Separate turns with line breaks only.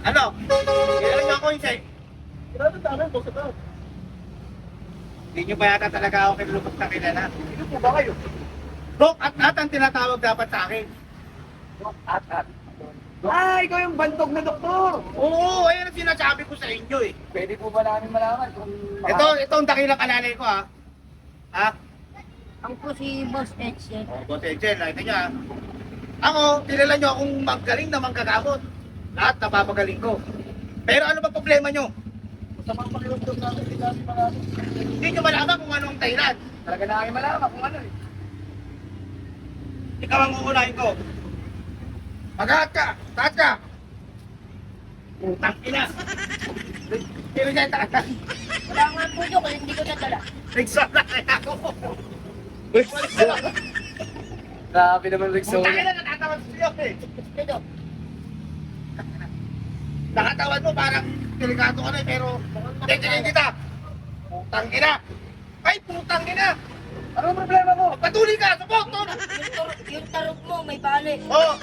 Ano? Kailan niyo ako yung say?
Kailangan namin po sa tao.
Hindi niyo pa yata talaga ako kinulubog na kilala.
Sino po ba kayo?
Dok at ang tinatawag dapat sa akin.
At. Ikaw yung bantog na doktor.
Oo, ayan ang sinasabi ko sa inyo eh.
Pwede po ba namin malaman kung...
Ito ang dakilang alalay ko ha. Ha?
Ang po si Boss Excel.
O, Boss Angel, nakita niya ha. Ako, kilala niyo akong magaling na manggagamot. Lahat napapagaling ko. Pero ano ba problema niyo?
Masamang pakiramdam namin, hindi namin malaman.
Hindi niyo malaman kung anong dahilan.
Talaga namin malaman kung ano eh.
Ikaw ang uunahin ko. Mag-ahat ka! Taat ka! Utang ina! Pero dyan taas.
Wala nga po yun kasi hindi ko nadala.
Nagsala kaya ako.
Grabe naman, Rexona.
Utang ina, natatawan siya eh.
Ito.
Nakatawan mo parang delikado ka na eh, pero titigil kita. Putang ina! Ay, putang ina!
Ano ang problema mo?
Patuloy ka! Subok! Tol!
Yung tarog mo, may bali.
Oh!